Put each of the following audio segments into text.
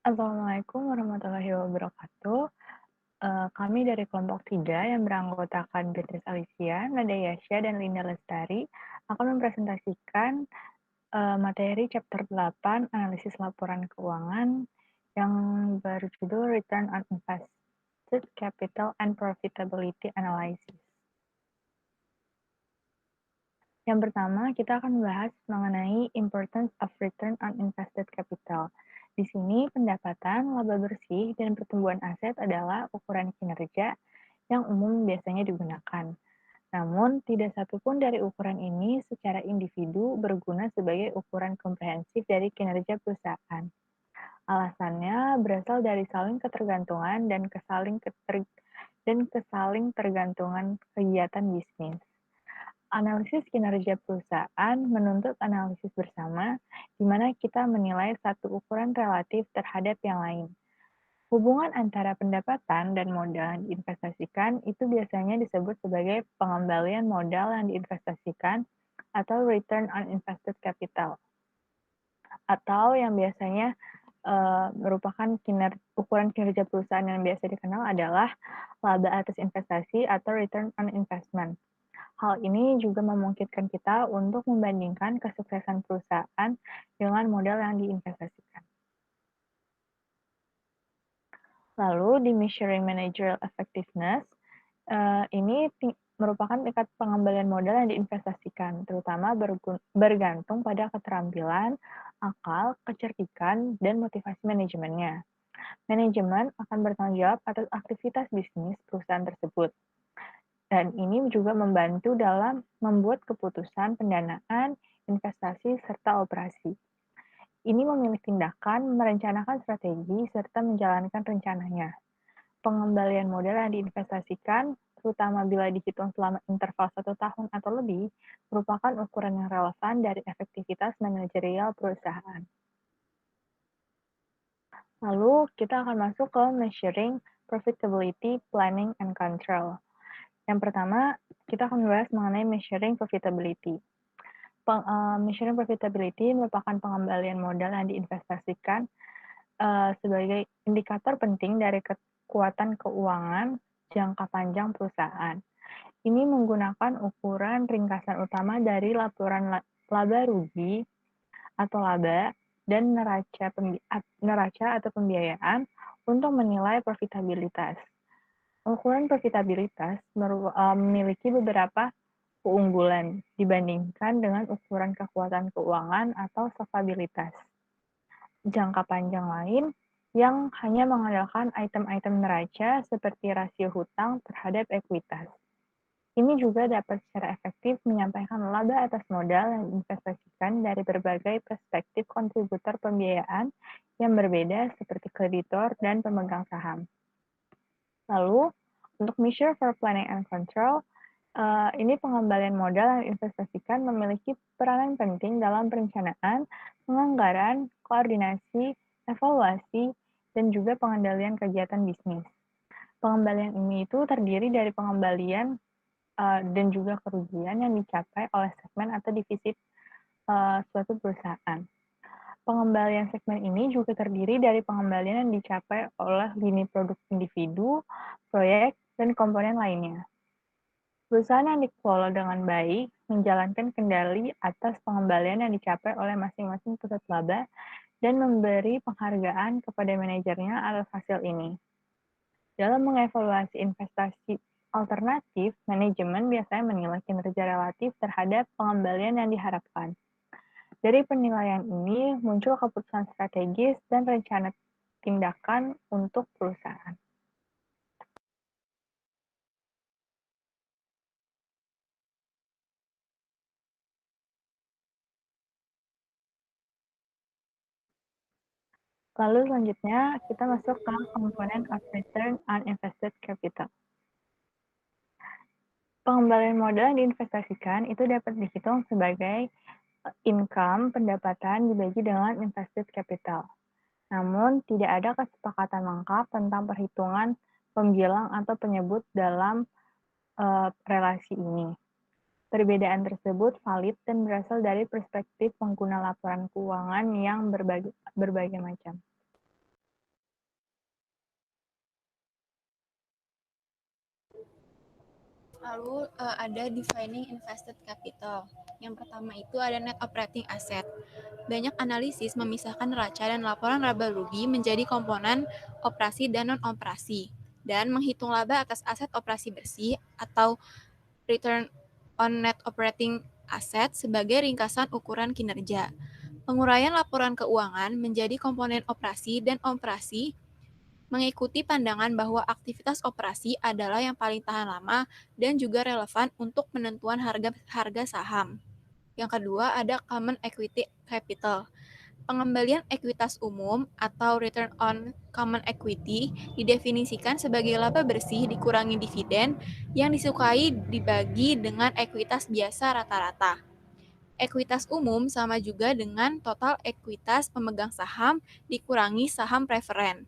Assalamualaikum warahmatullahi wabarakatuh. Kami dari kelompok 3 yang beranggotakan Beatrice Alicia, Nada Yasha, dan Linda Lestari akan mempresentasikan materi chapter 8 analisis laporan keuangan yang berjudul Return on Invested Capital and Profitability Analysis. Yang pertama, kita akan membahas mengenai importance of return on invested capital. Di sini, pendapatan, laba bersih, dan pertumbuhan aset adalah ukuran kinerja yang umum biasanya digunakan. Namun, tidak satupun dari ukuran ini secara individu berguna sebagai ukuran komprehensif dari kinerja perusahaan. Alasannya berasal dari saling ketergantungan dan kesaling tergantungan kegiatan bisnis. Analisis kinerja perusahaan menuntut analisis bersama, di mana kita menilai satu ukuran relatif terhadap yang lain. Hubungan antara pendapatan dan modal yang diinvestasikan itu biasanya disebut sebagai pengembalian modal yang diinvestasikan atau return on invested capital, atau yang biasanya merupakan ukuran kinerja perusahaan yang biasa dikenal adalah laba atas investasi atau return on investment. Hal ini juga memungkinkan kita untuk membandingkan kesuksesan perusahaan dengan modal yang diinvestasikan. Lalu di Measuring Managerial Effectiveness, ini merupakan tingkat pengembalian modal yang diinvestasikan, terutama bergantung pada keterampilan, akal, kecerdikan, dan motivasi manajemennya. Manajemen akan bertanggung jawab atas aktivitas bisnis perusahaan tersebut. Dan ini juga membantu dalam membuat keputusan pendanaan, investasi, serta operasi. Ini memilih tindakan, merencanakan strategi, serta menjalankan rencananya. Pengembalian modal yang diinvestasikan, terutama bila dihitung selama interval 1 tahun atau lebih, merupakan ukuran yang relevan dari efektivitas manajerial perusahaan. Lalu, kita akan masuk ke measuring profitability, planning, and control. Yang pertama, kita akan membahas mengenai measuring profitability. Measuring profitability merupakan pengembalian modal yang diinvestasikan sebagai indikator penting dari kekuatan keuangan jangka panjang perusahaan. Ini menggunakan ukuran ringkasan utama dari laporan laba rugi atau laba dan neraca atau pembiayaan untuk menilai profitabilitas. Ukuran profitabilitas memiliki beberapa keunggulan dibandingkan dengan ukuran kekuatan keuangan atau solvabilitas. Jangka panjang lain yang hanya mengandalkan item-item neraca seperti rasio hutang terhadap ekuitas. Ini juga dapat secara efektif menyampaikan laba atas modal yang diinvestasikan dari berbagai perspektif kontributor pembiayaan yang berbeda seperti kreditor dan pemegang saham. Lalu, untuk measure for planning and control, ini pengembalian modal yang diinvestasikan memiliki peranan penting dalam perencanaan, penganggaran, koordinasi, evaluasi, dan juga pengendalian kegiatan bisnis. Pengembalian ini itu terdiri dari pengembalian dan juga kerugian yang dicapai oleh segmen atau divisi suatu perusahaan. Pengembalian segmen ini juga terdiri dari pengembalian yang dicapai oleh lini produk individu, proyek, dan komponen lainnya. Perusahaan yang dikelola dengan baik menjalankan kendali atas pengembalian yang dicapai oleh masing-masing pusat laba dan memberi penghargaan kepada manajernya atas hasil ini. Dalam mengevaluasi investasi alternatif, manajemen biasanya menilai kinerja relatif terhadap pengembalian yang diharapkan. Dari penilaian ini muncul keputusan strategis dan rencana tindakan untuk perusahaan. Lalu selanjutnya kita masuk ke komponen of return on invested capital. Pengembalian modal yang diinvestasikan itu dapat dihitung sebagai income, pendapatan dibagi dengan invested capital. Namun, tidak ada kesepakatan lengkap tentang perhitungan pembilang atau penyebut dalam relasi ini. Perbedaan tersebut valid dan berasal dari perspektif pengguna laporan keuangan yang berbagai macam. Lalu ada defining invested capital. Yang pertama itu ada net operating asset. Banyak analisis memisahkan neraca dan laporan laba rugi menjadi komponen operasi dan non-operasi, dan menghitung laba atas aset operasi bersih atau return on net operating asset sebagai ringkasan ukuran kinerja. Penguraian laporan keuangan menjadi komponen operasi dan operasi mengikuti pandangan bahwa aktivitas operasi adalah yang paling tahan lama dan juga relevan untuk penentuan harga saham. Yang kedua ada common equity capital. Pengembalian ekuitas umum atau return on common equity didefinisikan sebagai laba bersih dikurangi dividen yang disukai dibagi dengan ekuitas biasa rata-rata. Ekuitas umum sama juga dengan total ekuitas pemegang saham dikurangi saham preferen.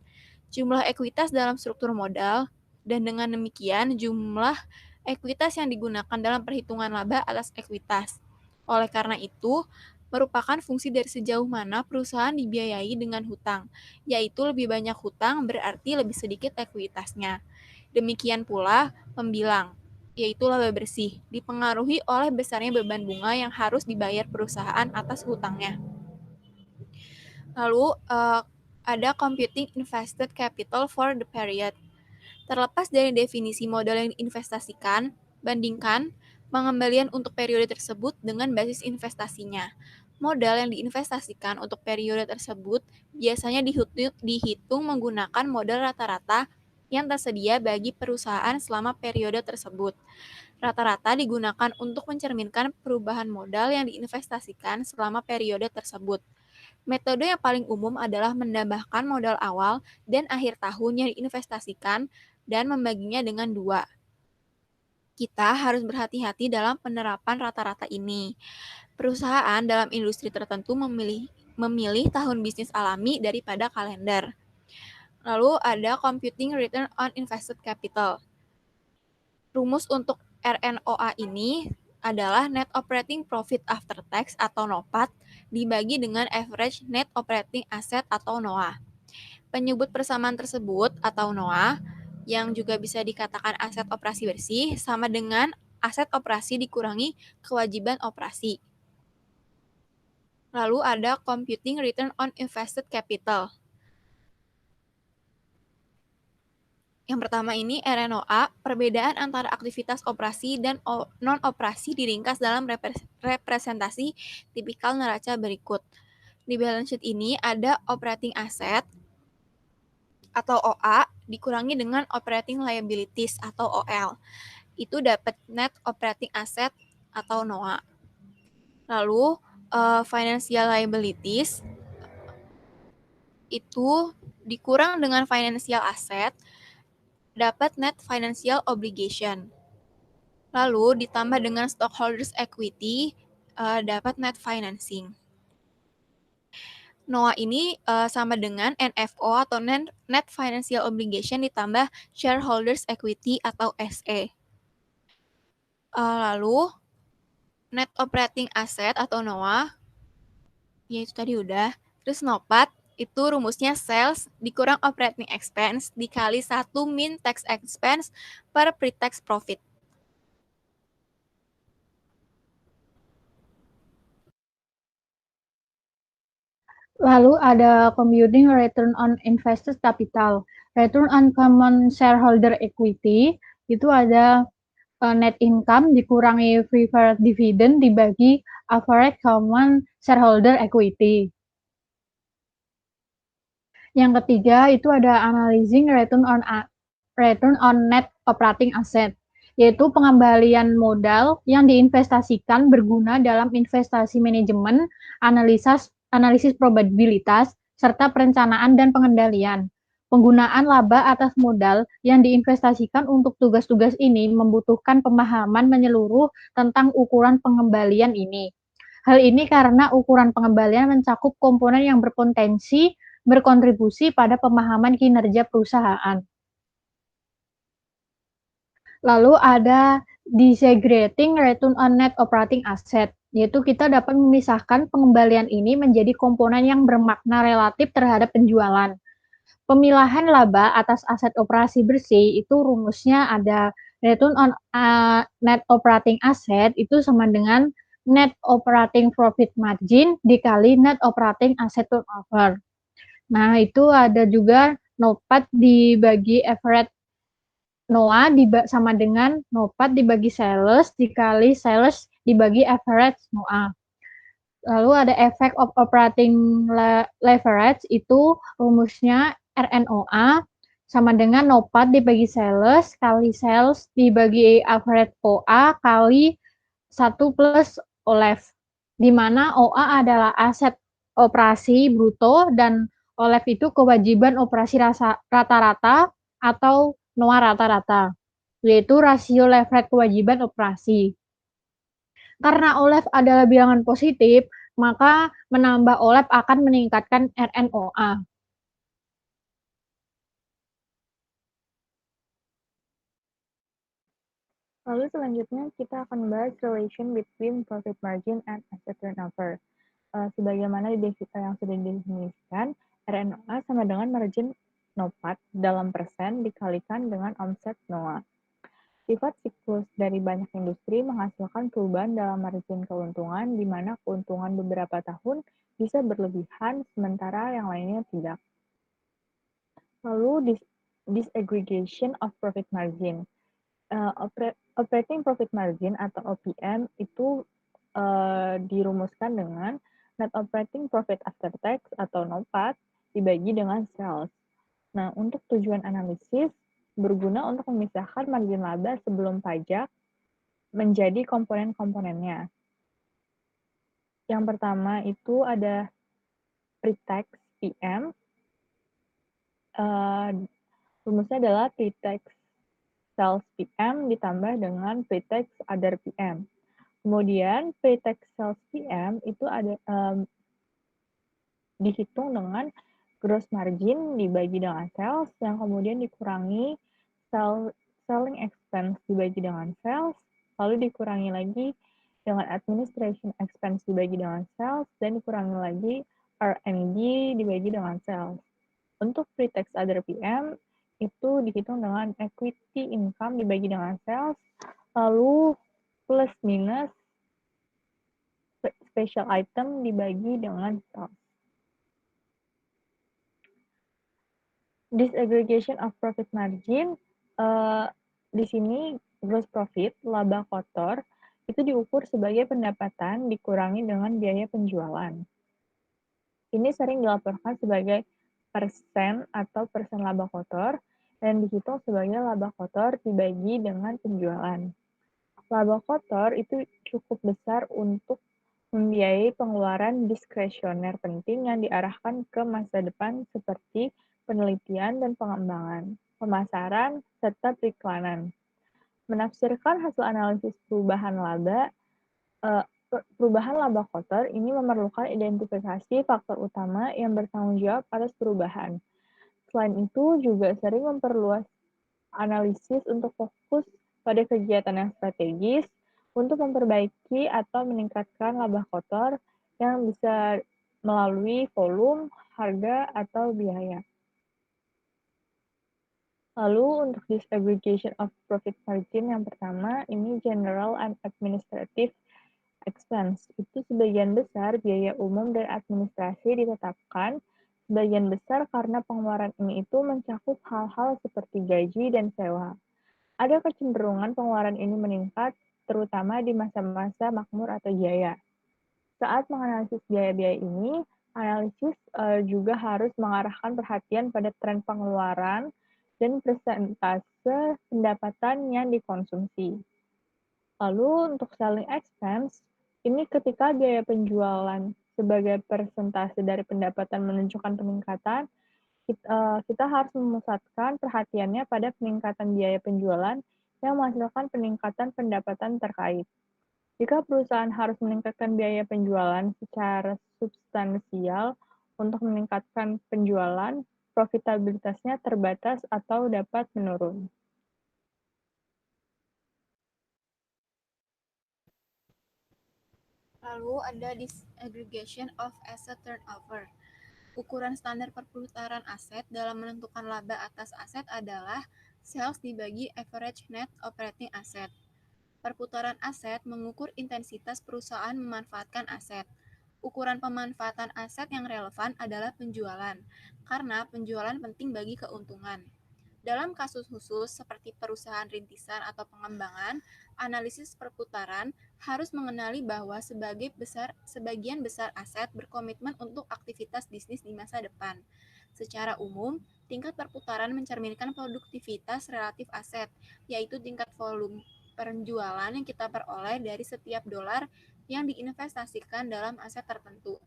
Jumlah ekuitas dalam struktur modal, dan dengan demikian jumlah ekuitas yang digunakan dalam perhitungan laba atas ekuitas. Oleh karena itu, merupakan fungsi dari sejauh mana perusahaan dibiayai dengan hutang, yaitu lebih banyak hutang berarti lebih sedikit ekuitasnya. Demikian pula pembilang, yaitu laba bersih, dipengaruhi oleh besarnya beban bunga yang harus dibayar perusahaan atas hutangnya. Lalu ada computing invested capital for the period. Terlepas dari definisi modal yang diinvestasikan, bandingkan pengembalian untuk periode tersebut dengan basis investasinya. Modal yang diinvestasikan untuk periode tersebut biasanya dihitung menggunakan modal rata-rata yang tersedia bagi perusahaan selama periode tersebut. Rata-rata digunakan untuk mencerminkan perubahan modal yang diinvestasikan selama periode tersebut. Metode yang paling umum adalah menambahkan modal awal dan akhir tahun yang diinvestasikan dan membaginya dengan 2. Kita harus berhati-hati dalam penerapan rata-rata ini. Perusahaan dalam industri tertentu memilih tahun bisnis alami daripada kalender. Lalu ada computing return on invested capital. Rumus untuk RNOA ini adalah net operating profit after tax atau NOPAT dibagi dengan average net operating asset atau NOA. Penyebut persamaan tersebut atau NOA yang juga bisa dikatakan aset operasi bersih sama dengan aset operasi dikurangi kewajiban operasi. Lalu ada computing return on invested capital. Yang pertama ini RNOA, perbedaan antara aktivitas operasi dan non-operasi diringkas dalam representasi tipikal neraca berikut. Di balance sheet ini ada operating asset atau OA dikurangi dengan operating liabilities atau OL. Itu dapat net operating asset atau NOA. Lalu financial liabilities itu dikurang dengan financial asset dapat net financial obligation. Lalu ditambah dengan stockholders equity dapat net financing. NOA ini sama dengan NFO atau net financial obligation ditambah shareholders equity atau SE. Lalu net operating asset atau NOA, yaitu tadi udah. Terus NOPAT itu rumusnya sales dikurang operating expense dikali 1 min tax expense per pre-tax profit. Lalu ada computing return on invested capital. Return on common shareholder equity itu ada net income dikurangi preferred dividend dibagi average common shareholder equity. Yang ketiga itu ada analyzing return on net operating asset, yaitu pengembalian modal yang diinvestasikan berguna dalam investasi manajemen, analisis probabilitas, serta perencanaan dan pengendalian. Penggunaan laba atas modal yang diinvestasikan untuk tugas-tugas ini membutuhkan pemahaman menyeluruh tentang ukuran pengembalian ini. Hal ini karena ukuran pengembalian mencakup komponen yang berpotensi berkontribusi pada pemahaman kinerja perusahaan. Lalu ada disaggregating return on net operating asset, yaitu kita dapat memisahkan pengembalian ini menjadi komponen yang bermakna relatif terhadap penjualan. Pemilahan laba atas aset operasi bersih itu rumusnya ada Return on net operating asset itu sama dengan net operating profit margin dikali net operating asset turnover. Nah, itu ada juga NOPAT dibagi average NOA sama dengan NOPAT dibagi sales dikali sales dibagi average NOA. Lalu ada effect of operating leverage, itu rumusnya RNOA sama dengan NOPAT dibagi sales kali sales dibagi average OA kali 1 plus OLEV, di mana OA adalah aset operasi bruto dan OLEV itu kewajiban operasi rata-rata atau NOA rata-rata, yaitu rasio leverage kewajiban operasi. Karena OLEV adalah bilangan positif, maka menambah OLEV akan meningkatkan RNOA. Lalu selanjutnya kita akan bahas relation between profit margin and asset turnover. Sebagaimana yang sudah didefinisikan, RNOA sama dengan margin NOPAT dalam persen dikalikan dengan omset NOA. Sifat siklus dari banyak industri menghasilkan perubahan dalam margin keuntungan, di mana keuntungan beberapa tahun bisa berlebihan, sementara yang lainnya tidak. Lalu, disaggregation of profit margin. Operating profit margin atau OPM itu dirumuskan dengan net operating profit after tax atau NOPAT dibagi dengan sales. Nah, untuk tujuan analisis, berguna untuk memisahkan margin laba sebelum pajak menjadi komponen-komponennya. Yang pertama itu ada pre-tax PM. Rumusnya adalah pre-tax sales PM ditambah dengan pre-tax other PM. Kemudian pre-tax sales PM itu ada dihitung dengan gross margin dibagi dengan sales, yang kemudian dikurangi selling expense dibagi dengan sales, lalu dikurangi lagi dengan administration expense dibagi dengan sales, dan dikurangi lagi R&D dibagi dengan sales. Untuk pre-tax other PM, itu dihitung dengan equity income dibagi dengan sales, lalu plus minus special item dibagi dengan sales. Disaggregation of profit margin, di sini gross profit, laba kotor, itu diukur sebagai pendapatan dikurangi dengan biaya penjualan. Ini sering dilaporkan sebagai persen atau persen laba kotor, dan dihitung sebagai laba kotor dibagi dengan penjualan. Laba kotor itu cukup besar untuk membiayai pengeluaran diskresioner penting yang diarahkan ke masa depan seperti penelitian dan pengembangan, pemasaran, serta periklanan. Menafsirkan hasil analisis perubahan laba kotor ini memerlukan identifikasi faktor utama yang bertanggung jawab atas perubahan. Selain itu, juga sering memperluas analisis untuk fokus pada kegiatan yang strategis untuk memperbaiki atau meningkatkan laba kotor yang bisa melalui volume, harga, atau biaya. Lalu untuk disaggregation of profit margin yang pertama, ini general and administrative expense. Itu sebagian besar biaya umum dan administrasi ditetapkan, sebagian besar karena pengeluaran ini itu mencakup hal-hal seperti gaji dan sewa. Ada kecenderungan pengeluaran ini meningkat, terutama di masa-masa makmur atau jaya. Saat menganalisis biaya-biaya ini, analisis juga harus mengarahkan perhatian pada tren pengeluaran dan persentase pendapatan yang dikonsumsi. Lalu untuk selling expense, ini ketika biaya penjualan sebagai persentase dari pendapatan menunjukkan peningkatan, kita harus memusatkan perhatiannya pada peningkatan biaya penjualan yang menghasilkan peningkatan pendapatan terkait. Jika perusahaan harus meningkatkan biaya penjualan secara substansial untuk meningkatkan penjualan, profitabilitasnya terbatas atau dapat menurun. Lalu ada disaggregation of asset turnover. Ukuran standar perputaran aset dalam menentukan laba atas aset adalah sales dibagi average net operating asset. Perputaran aset mengukur intensitas perusahaan memanfaatkan aset. Ukuran pemanfaatan aset yang relevan adalah penjualan, karena penjualan penting bagi keuntungan. Dalam kasus khusus seperti perusahaan rintisan atau pengembangan, analisis perputaran harus mengenali bahwa sebagian besar aset berkomitmen untuk aktivitas bisnis di masa depan. Secara umum, tingkat perputaran mencerminkan produktivitas relatif aset, yaitu tingkat volume penjualan yang kita peroleh dari setiap dolar yang diinvestasikan dalam aset tertentu.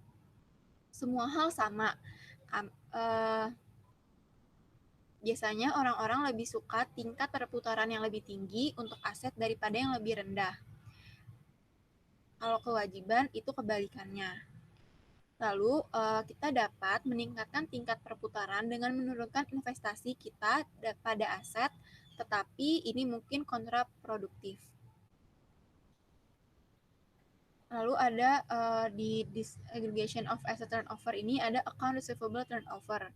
Semua hal sama. Biasanya orang-orang lebih suka tingkat perputaran yang lebih tinggi untuk aset daripada yang lebih rendah. Kalau kewajiban itu kebalikannya. Lalu kita dapat meningkatkan tingkat perputaran dengan menurunkan investasi kita pada aset, tetapi ini mungkin kontraproduktif. Lalu ada di disaggregation of asset turnover ini ada account receivable turnover,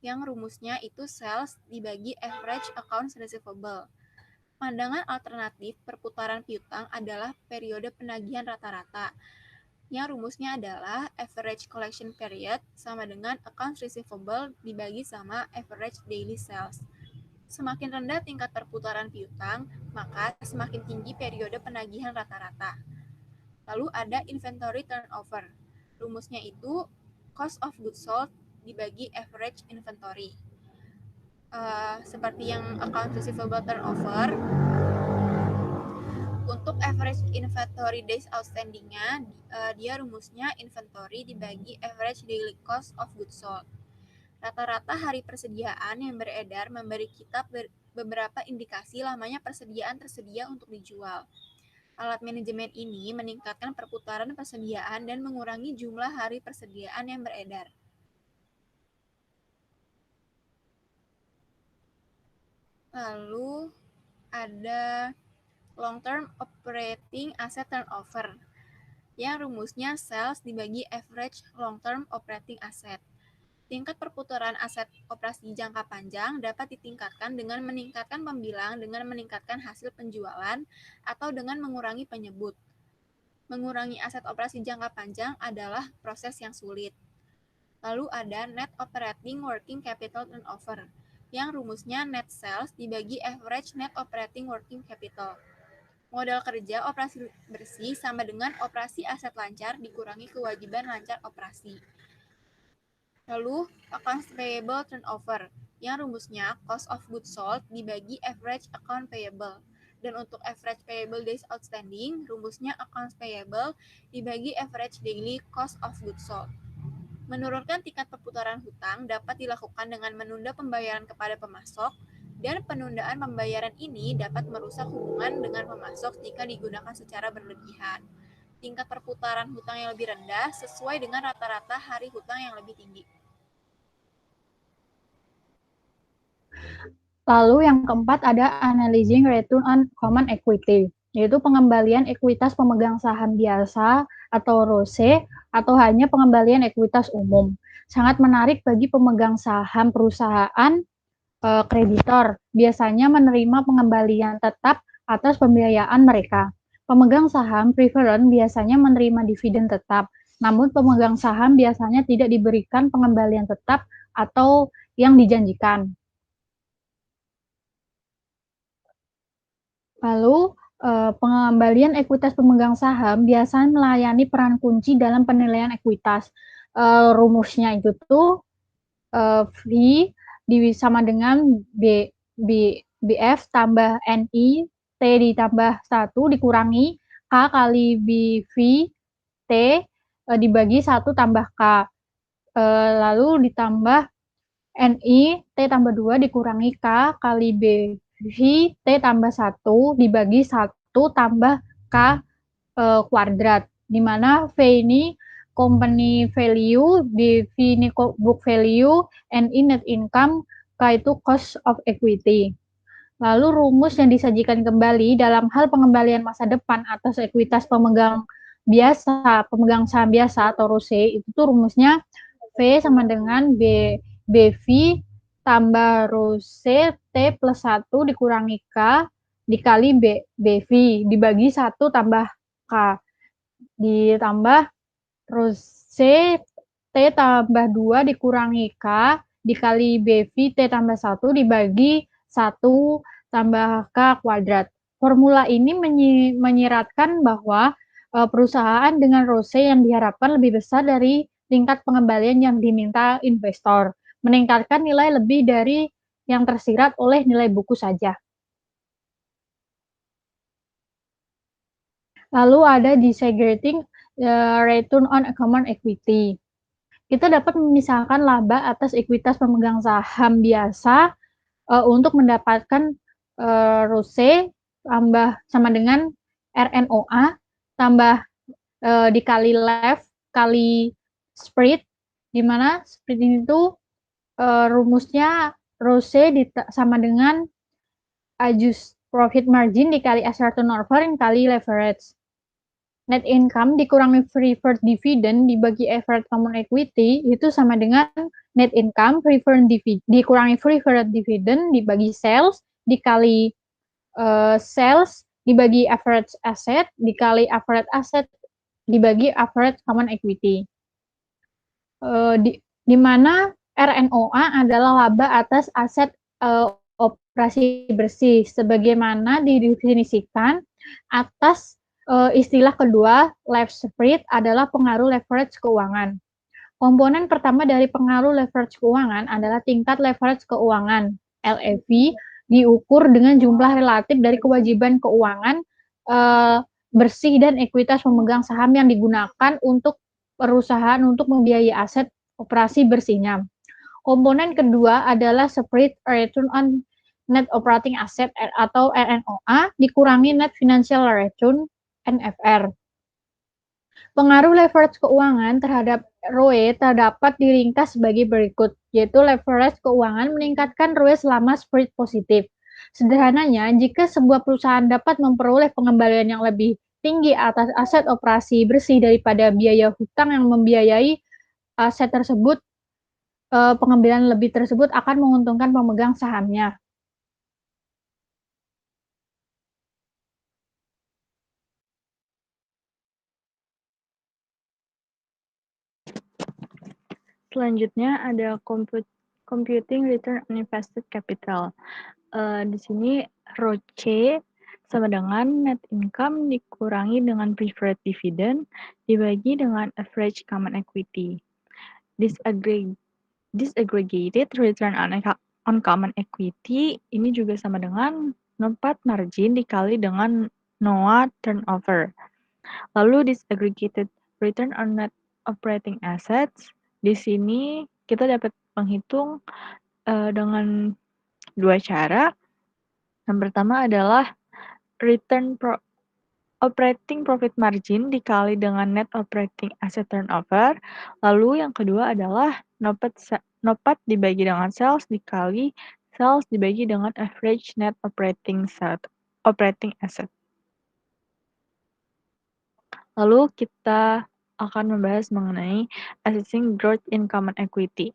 yang rumusnya itu sales dibagi average accounts receivable. Pandangan alternatif perputaran piutang adalah periode penagihan rata-rata, yang rumusnya adalah average collection period sama dengan accounts receivable dibagi sama average daily sales. Semakin rendah tingkat perputaran piutang, maka semakin tinggi periode penagihan rata-rata. Lalu ada inventory turnover. Rumusnya itu cost of goods sold dibagi average inventory. Seperti yang account receivable turnover, untuk average inventory days outstanding-nya, dia rumusnya inventory dibagi average daily cost of goods sold. Rata-rata hari persediaan yang beredar memberi kita beberapa indikasi lamanya persediaan tersedia untuk dijual. Alat manajemen ini meningkatkan perputaran persediaan dan mengurangi jumlah hari persediaan yang beredar. Lalu ada long-term operating asset turnover, yang rumusnya sales dibagi average long-term operating asset. Tingkat perputaran aset operasi jangka panjang dapat ditingkatkan dengan meningkatkan pembilang dengan meningkatkan hasil penjualan atau dengan mengurangi penyebut. Mengurangi aset operasi jangka panjang adalah proses yang sulit. Lalu ada net operating working capital turnover, yang rumusnya net sales dibagi average net operating working capital. Modal kerja operasi bersih sama dengan operasi aset lancar dikurangi kewajiban lancar operasi. Lalu, accounts payable turnover, yang rumusnya cost of goods sold dibagi average account payable. Dan untuk average payable days outstanding, rumusnya accounts payable dibagi average daily cost of goods sold. Menurunkan tingkat perputaran hutang dapat dilakukan dengan menunda pembayaran kepada pemasok, dan penundaan pembayaran ini dapat merusak hubungan dengan pemasok jika digunakan secara berlebihan. Tingkat perputaran hutang yang lebih rendah sesuai dengan rata-rata hari hutang yang lebih tinggi. Lalu yang keempat ada analyzing return on common equity, yaitu pengembalian ekuitas pemegang saham biasa atau ROCE atau hanya pengembalian ekuitas umum. Sangat menarik bagi pemegang saham perusahaan kreditor, biasanya menerima pengembalian tetap atas pembiayaan mereka. Pemegang saham preferred biasanya menerima dividen tetap, namun pemegang saham biasanya tidak diberikan pengembalian tetap atau yang dijanjikan. Lalu, pengembalian ekuitas pemegang saham biasanya melayani peran kunci dalam penilaian ekuitas. Rumusnya itu tuh V sama dengan BF tambah NI T ditambah 1 dikurangi K kali BV T dibagi 1 tambah K. Lalu ditambah NI T tambah 2 dikurangi K kali BV T tambah 1 dibagi 1 tambah K kuadrat, di mana V ini company value, BV ini book value, NI net income, K itu cost of equity. Lalu rumus yang disajikan kembali dalam hal pengembalian masa depan atas ekuitas pemegang saham biasa atau ROCE, itu tuh rumusnya V sama dengan BV tambah rho C T plus 1 dikurangi K dikali BV dibagi 1 tambah K ditambah rho C T tambah 2 dikurangi K dikali BV T tambah 1 dibagi 1 tambah K kuadrat. Formula ini menyiratkan bahwa perusahaan dengan ROCE yang diharapkan lebih besar dari tingkat pengembalian yang diminta investor, meningkatkan nilai lebih dari yang tersirat oleh nilai buku saja. Lalu ada disaggregating return on common equity. Kita dapat memisahkan laba atas ekuitas pemegang saham biasa untuk mendapatkan ROCE tambah sama dengan RNOA tambah dikali LEV kali spread, di mana spread itu rumusnya ROCE sama dengan adjusted profit margin dikali asset turnover kali leverage. Net income dikurangi preferred dividend dibagi average common equity itu sama dengan net income dikurangi preferred dividend dibagi sales dikali sales dibagi average asset dikali average asset dibagi average common equity. Di mana RNOA adalah laba atas aset operasi bersih sebagaimana didefinisikan atas istilah kedua, life spread adalah pengaruh leverage keuangan. Komponen pertama dari pengaruh leverage keuangan adalah tingkat leverage keuangan, LEV, diukur dengan jumlah relatif dari kewajiban keuangan bersih dan ekuitas pemegang saham yang digunakan untuk perusahaan untuk membiayai aset operasi bersihnya. Komponen kedua adalah spread return on net operating asset atau RNOA dikurangi net financial return NFR. Pengaruh leverage keuangan terhadap ROE terdapat diringkas sebagai berikut, yaitu leverage keuangan meningkatkan ROE selama spread positif. Sederhananya, jika sebuah perusahaan dapat memperoleh pengembalian yang lebih tinggi atas aset operasi bersih daripada biaya hutang yang membiayai aset tersebut, pengembalian lebih tersebut akan menguntungkan pemegang sahamnya. Selanjutnya ada computing return on invested capital. Di sini ROCE sama dengan net income dikurangi dengan preferred dividend dibagi dengan average common equity. Disaggregated return on common equity ini juga sama dengan NOPAT margin dikali dengan NOA turnover. Lalu disaggregated return on net operating assets, di sini kita dapat menghitung dengan dua cara. Yang pertama adalah operating profit margin dikali dengan net operating asset turnover. Lalu yang kedua adalah NOPAT dibagi dengan sales dikali sales dibagi dengan average net operating asset. Lalu kita akan membahas mengenai assessing growth in common equity,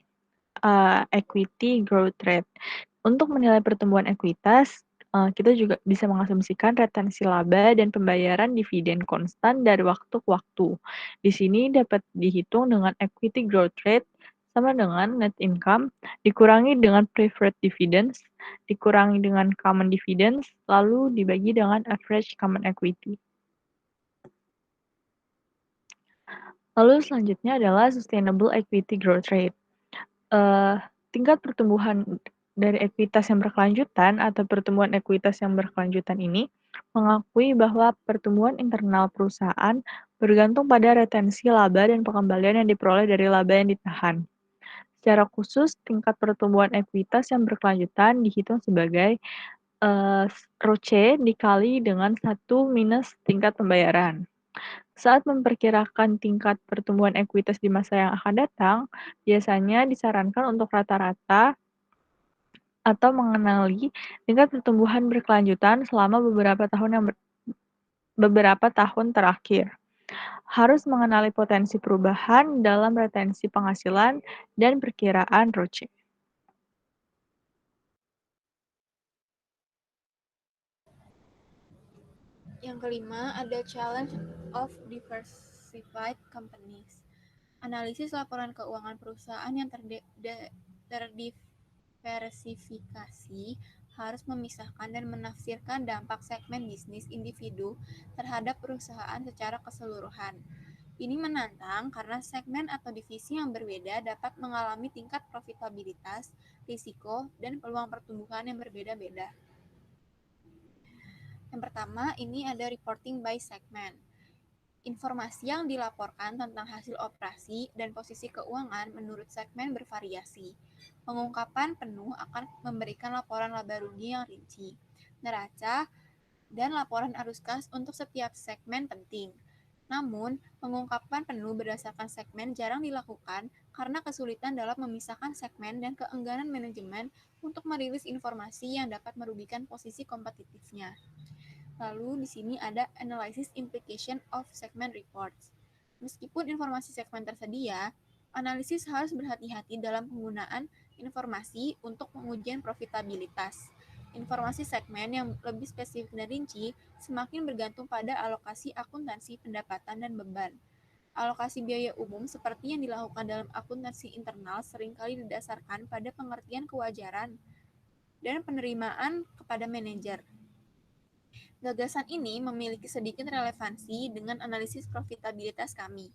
equity growth rate. Untuk menilai pertumbuhan ekuitas, kita juga bisa mengasumsikan retensi laba dan pembayaran dividen konstan dari waktu ke waktu. Di sini dapat dihitung dengan equity growth rate sama dengan net income dikurangi dengan preferred dividends, dikurangi dengan common dividends, lalu dibagi dengan average common equity. Lalu selanjutnya adalah sustainable equity growth rate. Tingkat pertumbuhan dari ekuitas yang berkelanjutan atau pertumbuhan ekuitas yang berkelanjutan ini mengakui bahwa pertumbuhan internal perusahaan bergantung pada retensi laba dan pengembalian yang diperoleh dari laba yang ditahan. Secara khusus, tingkat pertumbuhan ekuitas yang berkelanjutan dihitung sebagai ROCE dikali dengan 1 minus tingkat pembayaran. Saat memperkirakan tingkat pertumbuhan ekuitas di masa yang akan datang, biasanya disarankan untuk rata-rata atau mengenali tingkat pertumbuhan berkelanjutan selama beberapa tahun terakhir. Harus mengenali potensi perubahan dalam retensi penghasilan dan perkiraan ROCE. Yang kelima ada challenge of diversified companies. Analisis laporan keuangan perusahaan yang terdiversifikasi harus memisahkan dan menafsirkan dampak segmen bisnis individu terhadap perusahaan secara keseluruhan. Ini menantang karena segmen atau divisi yang berbeda dapat mengalami tingkat profitabilitas, risiko, dan peluang pertumbuhan yang berbeda-beda. Yang pertama, ini ada reporting by segment. Informasi yang dilaporkan tentang hasil operasi dan posisi keuangan menurut segmen bervariasi. Pengungkapan penuh akan memberikan laporan laba rugi yang rinci, neraca, dan laporan arus kas untuk setiap segmen penting. Namun, pengungkapan penuh berdasarkan segmen jarang dilakukan karena kesulitan dalam memisahkan segmen dan keengganan manajemen untuk merilis informasi yang dapat merugikan posisi kompetitifnya. Lalu di sini ada analysis implication of segment reports. Meskipun informasi segmen tersedia, analisis harus berhati-hati dalam penggunaan informasi untuk pengujian profitabilitas. Informasi segmen yang lebih spesifik dan rinci semakin bergantung pada alokasi akuntansi pendapatan dan beban. Alokasi biaya umum seperti yang dilakukan dalam akuntansi internal seringkali didasarkan pada pengertian kewajaran dan penerimaan kepada manajer. Gagasan ini memiliki sedikit relevansi dengan analisis profitabilitas kami.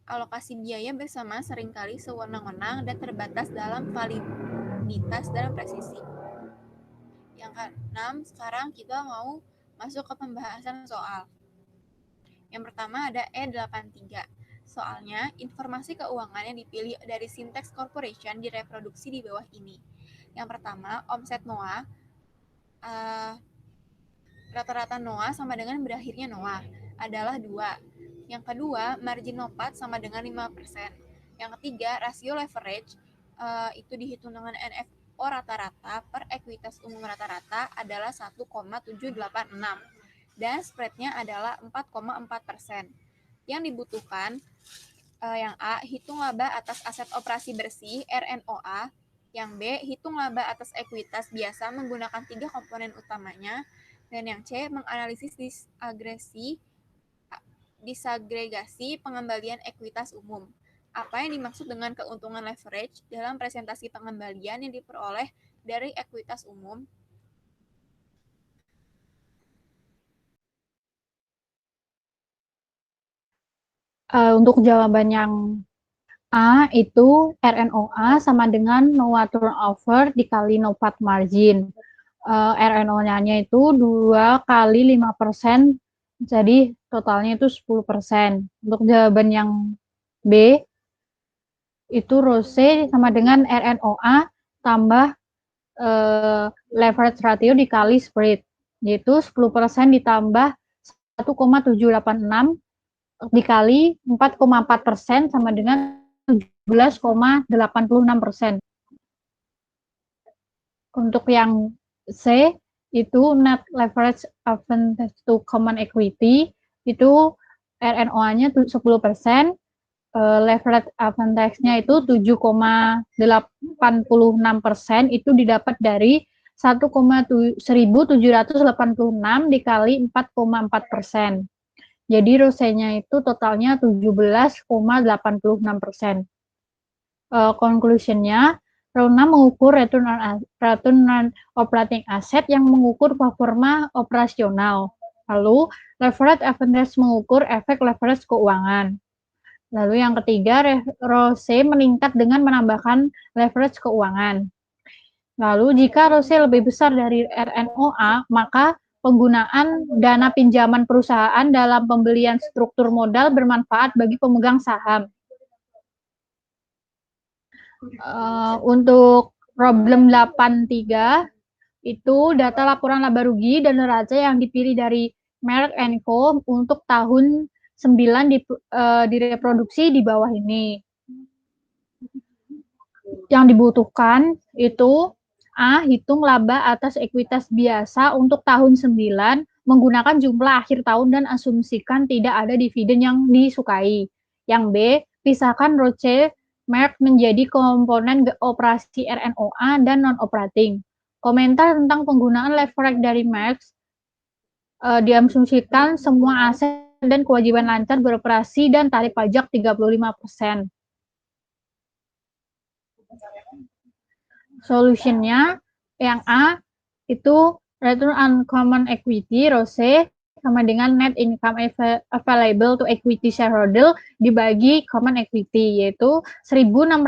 Alokasi biaya bersama seringkali sewenang-wenang dan terbatas dalam validitas dan presisi. Yang keenam, sekarang kita mau masuk ke pembahasan soal. Yang pertama ada E83. Soalnya, informasi keuangan yang dipilih dari Syntax Corporation direproduksi di bawah ini. Yang pertama, omset NOA, rata-rata NOA sama dengan berakhirnya NOA adalah 2. Yang kedua, margin NOPAT sama dengan 5%. Yang ketiga, rasio leverage itu dihitung dengan NFO rata-rata per ekuitas umum rata-rata adalah 1,786 dan spreadnya adalah 4,4%. Yang dibutuhkan yang A, hitung laba atas aset operasi bersih RNOA. Yang B, hitung laba atas ekuitas biasa menggunakan 3 komponen utamanya. Dan yang C, menganalisis disagregasi pengembalian ekuitas umum. Apa yang dimaksud dengan keuntungan leverage dalam presentasi pengembalian yang diperoleh dari ekuitas umum? Untuk jawaban yang A itu RNOA sama dengan NOA turnover dikali NOPAT margin. RNO-nya itu 2 kali 5%, jadi totalnya itu 10%. Untuk jawaban yang B, itu ROCE sama dengan RNOA tambah leverage ratio dikali spread, yaitu 10% ditambah 1,786 dikali 4,4% sama dengan 17,86%. Untuk yang C itu net leverage advantage to common equity itu RNOA-nya 10%, leverage advantage-nya itu 7,86% itu didapat dari 1,1786 dikali 4,4%. Jadi ROCE-nya itu totalnya 17,86%. Conclusion-nya, RONA mengukur return on operating asset yang mengukur performa operasional. Lalu, leverage advantage mengukur efek leverage keuangan. Lalu yang ketiga, ROCE meningkat dengan menambahkan leverage keuangan. Lalu, jika ROCE lebih besar dari RNOA, maka penggunaan dana pinjaman perusahaan dalam pembelian struktur modal bermanfaat bagi pemegang saham. Untuk problem 83 itu data laporan laba rugi dan neraca yang dipilih dari Merck & Co untuk tahun 9 direproduksi di bawah ini. Yang dibutuhkan itu A, hitung laba atas ekuitas biasa untuk tahun 9 menggunakan jumlah akhir tahun dan asumsikan tidak ada dividen yang disukai. Yang B, pisahkan ROCE Merck menjadi komponen operasi RNOA dan non-operating. Komentar tentang penggunaan leverage dari Merck diasumsikan semua aset dan kewajiban lancar beroperasi dan tarif pajak 35%. Solutionnya yang A itu return on common equity ROCE sama dengan net income available to equity shareholder dibagi common equity, yaitu 1.650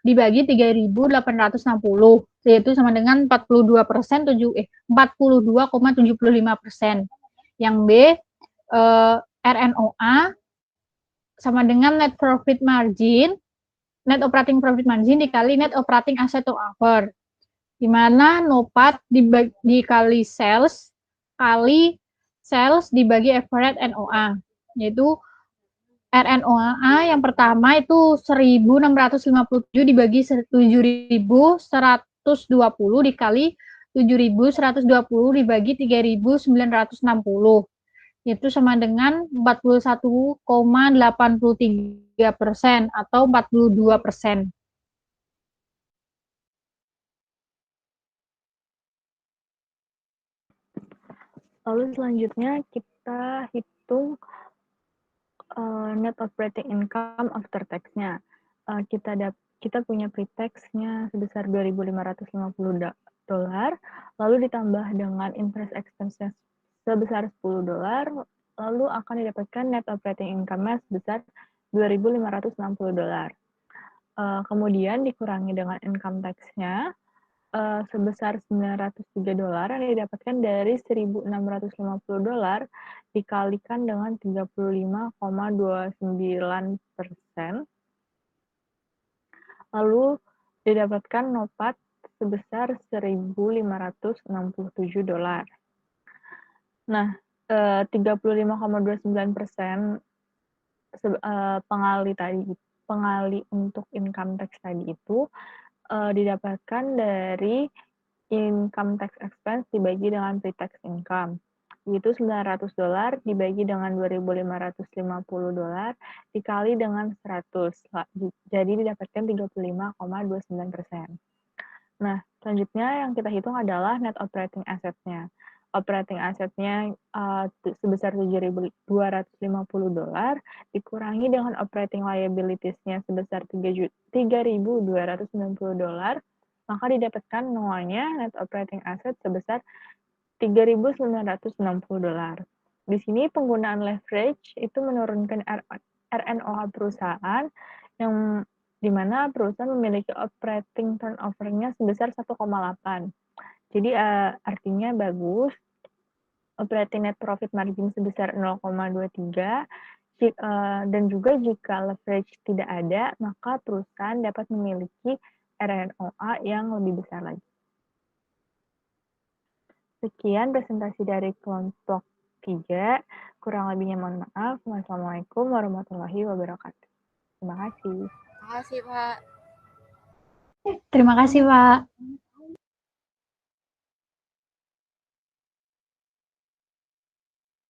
dibagi 3.860, yaitu sama dengan 42,75%. Yang B, RNOA sama dengan net profit margin, net operating profit margin dikali net operating asset turnover, di mana NOPAT dikali sales kali sales dibagi average NOA, yaitu RNOA yang pertama itu 1.657 dibagi 7.120 dikali 7.120 dibagi 3.960, itu sama dengan 41,83% atau 42%. Lalu selanjutnya kita hitung net operating income after tax-nya. Kita punya pre-tax-nya sebesar $2.550, lalu ditambah dengan interest expenses sebesar $10, lalu akan didapatkan net operating income-nya sebesar $2.560. Kemudian dikurangi dengan income tax-nya sebesar $903 yang didapatkan dari $1.650 dikalikan dengan 35,29%. Lalu didapatkan NOPAT sebesar $1.567. Nah, 35,29% pengali untuk income tax tadi itu didapatkan dari income tax expense dibagi dengan pre-tax income, yaitu $900 dibagi dengan $2.550 dikali dengan 100, jadi didapatkan 35,29%. Nah, selanjutnya yang kita hitung adalah net operating asset-nya. Operating asset-nya sebesar $7.250 dikurangi dengan operating liabilities-nya sebesar $3.290, maka didapatkan NOA-nya net operating asset sebesar $3.960. Di sini penggunaan leverage itu menurunkan RNOA perusahaan yang di mana perusahaan memiliki operating turnover-nya sebesar 1,8. Jadi artinya bagus. Operating net profit margin sebesar 0,23, dan juga jika leverage tidak ada, maka perusahaan dapat memiliki RNOA yang lebih besar lagi. Sekian presentasi dari kelompok 3. Kurang lebihnya mohon maaf. Wassalamualaikum warahmatullahi wabarakatuh. Terima kasih. Terima kasih, Pak. Terima kasih, Pak.